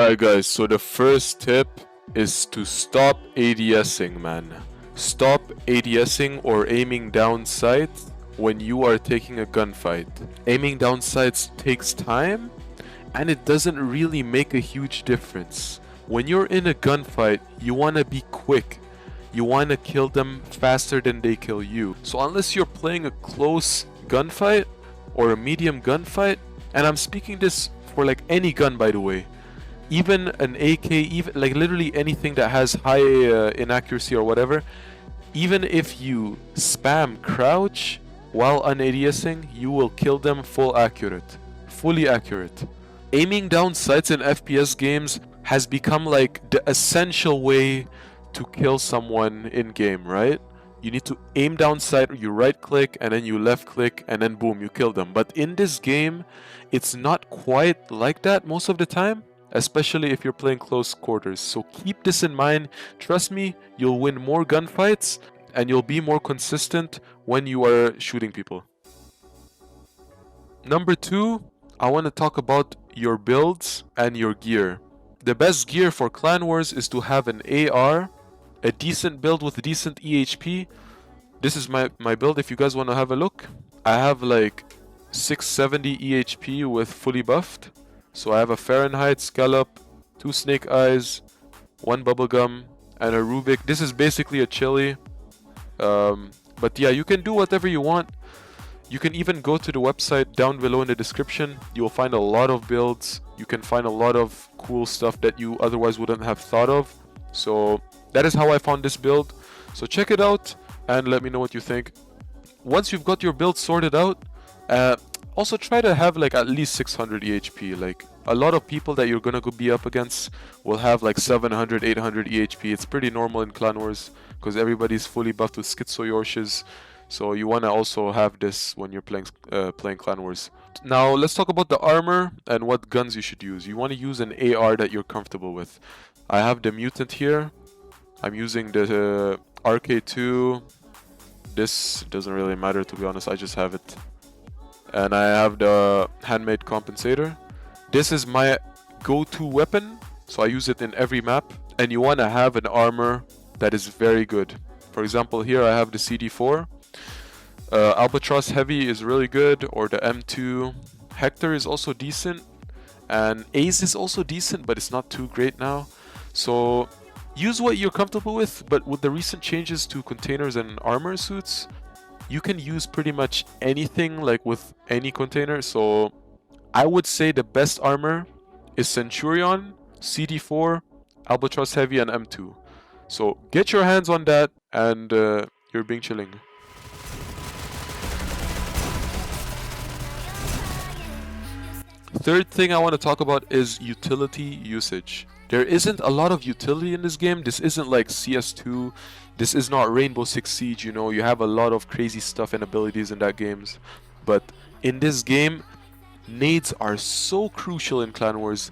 Alright guys, so the first tip is to stop ADSing, man. Stop ADSing or aiming down sights when you are taking a gunfight. Aiming down sights takes time and it doesn't really make a huge difference. When you're in a gunfight, you want to be quick. You want to kill them faster than they kill you. So unless you're playing a close gunfight or a medium gunfight, and I'm speaking this for like any gun by the way, even an AK, even like literally anything that has high inaccuracy or whatever, even if you spam crouch while un-ADSing, you will kill them fully accurate. Aiming down sights in FPS games has become like the essential way to kill someone in game, right? You need to aim down sight, you right click and then you left click and then boom, you kill them. But in this game, it's not quite like that most of the time, especially if you're playing close quarters. So keep this in mind. Trust me, you'll win more gunfights and you'll be more consistent when you are shooting people. Number 2, I want to talk about your builds and your gear. The best gear for Clanwars is to have an AR, a decent build with decent EHP. This is my build if you guys want to have a look. I have like 670 EHP with fully buffed. So I have a Fahrenheit, Scallop, 2 Snake Eyes, 1 Bubblegum, and a Rubik. This is basically a chili. But yeah, you can do whatever you want. You can even go to the website down below in the description. You will find a lot of builds. You can find a lot of cool stuff that you otherwise wouldn't have thought of. So that is how I found this build. So check it out and let me know what you think. Once you've got your build sorted out, also try to have like at least 600 EHP. Like a lot of people that you're gonna go be up against will have like 700, 800 EHP. It's pretty normal in Clan Wars because everybody's fully buffed with Schizo Yorshes. So you wanna also have this when you're playing Clan Wars. Now let's talk about the armor and what guns you should use. You wanna use an AR that you're comfortable with. I have the Mutant here. I'm using the RK2. This doesn't really matter to be honest, I just have it. And I have the handmade compensator. This is my go-to weapon, so I use it in every map. And you want to have an armor that is very good. For example, here I have the CD4. Albatross Heavy is really good, or the M2. Hector is also decent, and Ace is also decent, but it's not too great now. So use what you're comfortable with, but with the recent changes to containers and armor suits, you can use pretty much anything like with any container. So I would say the best armor is Centurion, CD4, Albatross Heavy, and M2. So get your hands on that and you're being chilling. Third thing I want to talk about is utility usage. There isn't a lot of utility in this game. This isn't like CS2. This is not Rainbow Six Siege, you know. You have a lot of crazy stuff and abilities in that games. But in this game, nades are so crucial in Clan Wars.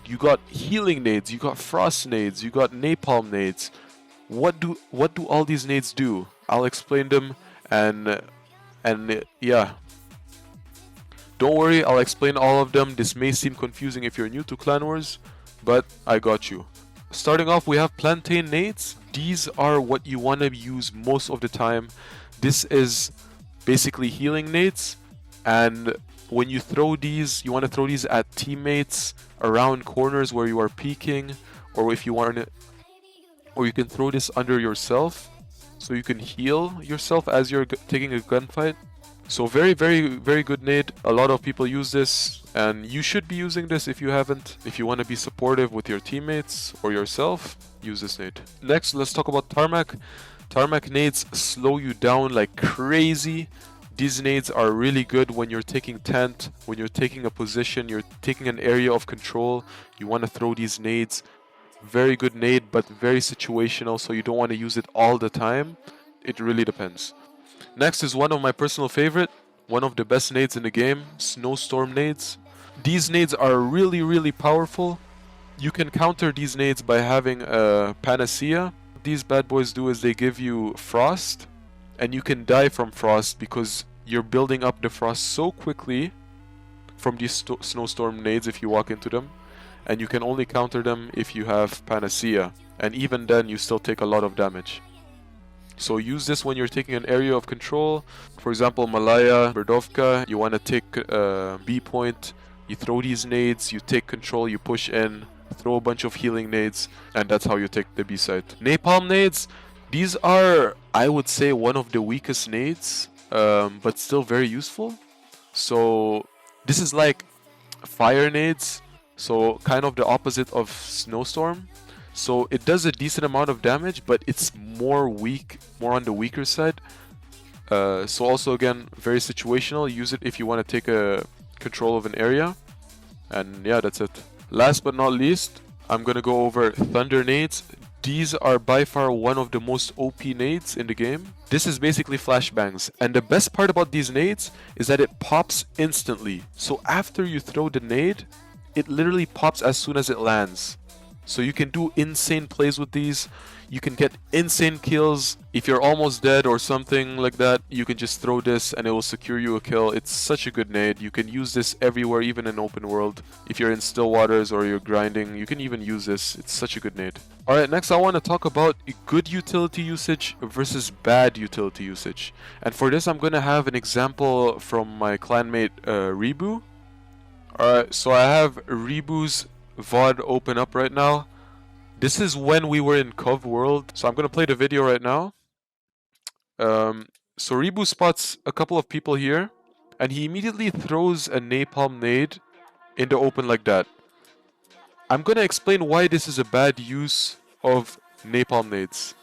You got healing nades, you got frost nades, you got napalm nades. What do all these nades do? I'll explain them and yeah. Don't worry, I'll explain all of them. This may seem confusing if you're new to Clan Wars, but I got you. Starting off, we have plantain nades. These are what you want to use most of the time. This is basically healing nades, and when you throw these, you want to throw these at teammates around corners where you are peeking, or if you want to, or you can throw this under yourself so you can heal yourself as you're taking a gunfight. So very good nade. A lot of people use this, and you should be using this if you haven't. If you want to be supportive with your teammates or yourself, use this nade. Next, let's talk about tarmac. Tarmac nades slow you down like crazy. These nades are really good when you're taking tent, when you're taking a position, you're taking an area of control. You want to throw these nades. Very good nade, but very situational, so you don't want to use it all the time. It really depends. Next is one of my personal favorite, one of the best nades in the game, snowstorm nades. These nades are really powerful. You can counter these nades by having a panacea. What these bad boys do is they give you frost, and you can die from frost because you're building up the frost so quickly from these snowstorm nades if you walk into them. and you can only counter them if you have Panacea, and even then you still take a lot of damage. So use this when you're taking an area of control. For example, Malaya, Berdovka, you want to take B point, you throw these nades, you take control, you push in, throw a bunch of healing nades, and that's how you take the B site. Napalm nades, these are, I would say, one of the weakest nades, but still very useful. So this is like fire nades, so kind of the opposite of snowstorm. So it does a decent amount of damage, but it's more on the weaker side. So also again, very situational. Use it if you want to take a control of an area. And yeah, that's it. Last but not least, I'm gonna go over thunder nades. These are by far one of the most OP nades in the game. This is basically flashbangs, and the best part about these nades is that it pops instantly. So after you throw the nade, it literally pops as soon as it lands. So you can do insane plays with these. You can get insane kills. If you're almost dead or something like that, you can just throw this and it will secure you a kill. It's such a good nade. You can use this everywhere, even in open world. If you're in still waters or you're grinding, you can even use this. It's such a good nade. Alright, next I want to talk about good utility usage versus bad utility usage. And for this I'm going to have an example from my clanmate Rebu. Alright, so I have Rebu's VOD open up right now. This is when we were in Cov World, so I'm gonna play the video right now. So Rebu spots a couple of people here, and he immediately throws a napalm nade in the open like that. I'm gonna explain why this is a bad use of napalm nades.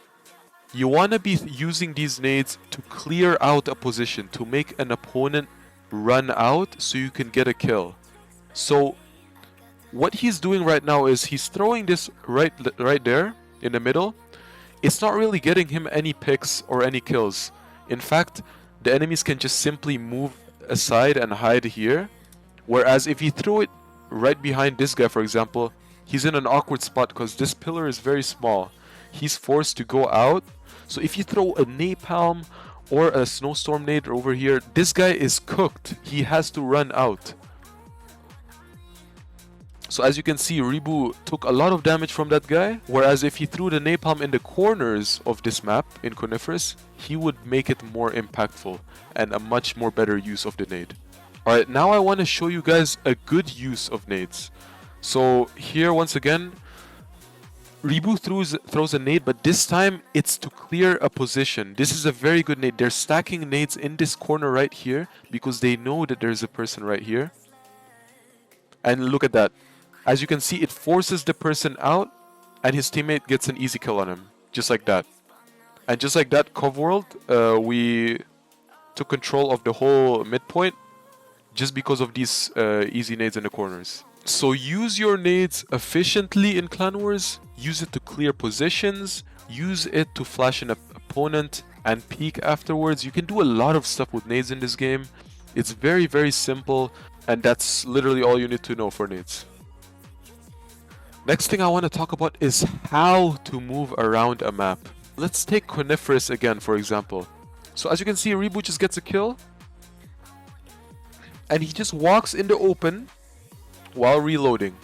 You wanna be using these nades to clear out a position, to make an opponent run out so you can get a kill. So what he's doing right now is he's throwing this right there in the middle. It's not really getting him any picks or any kills. In fact, the enemies can just simply move aside and hide here. Whereas if he threw it right behind this guy, for example, he's in an awkward spot because this pillar is very small. He's forced to go out. So if you throw a napalm or a snowstorm nade over here, this guy is cooked. He has to run out. So as you can see, Rebu took a lot of damage from that guy, whereas if he threw the napalm in the corners of this map in Coniferous, he would make it more impactful and a much more better use of the nade. Alright, now I want to show you guys a good use of nades. So here once again, Rebu throws a nade, but this time it's to clear a position. This is a very good nade. They're stacking nades in this corner right here because they know that there's a person right here. And look at that. As you can see, it forces the person out and his teammate gets an easy kill on him. Just like that. And just like that, Cov World, we took control of the whole midpoint just because of these easy nades in the corners. So use your nades efficiently in Clanwars. Use it to clear positions. Use it to flash an opponent and peek afterwards. You can do a lot of stuff with nades in this game. It's very, very simple. And that's literally all you need to know for nades. Next thing I want to talk about is how to move around a map. Let's take Coniferous again, for example. So as you can see, Rebu just gets a kill. And he just walks in the open while reloading.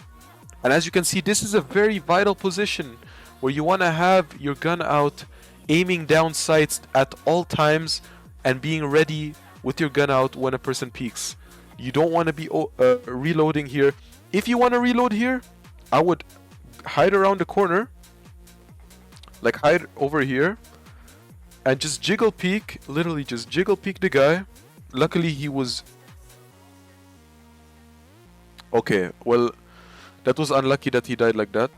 And as you can see, this is a very vital position where you want to have your gun out, aiming down sights at all times and being ready with your gun out when a person peeks. You don't want to be reloading here. If you want to reload here, I would hide around the corner, like hide over here, and just jiggle peek, literally just jiggle peek the guy. Luckily he was... Okay, well, that was unlucky that he died like that.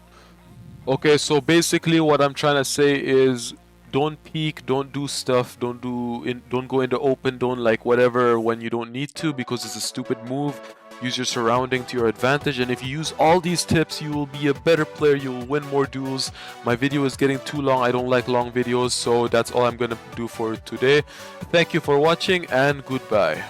Okay, so basically what I'm trying to say is don't peek, don't do stuff, don't go in the open, don't like whatever when you don't need to because it's a stupid move. Use your surrounding to your advantage, and if you use all these tips, you will be a better player, you will win more duels. My video is getting too long, I don't like long videos, so that's all I'm gonna do for today. Thank you for watching, and goodbye.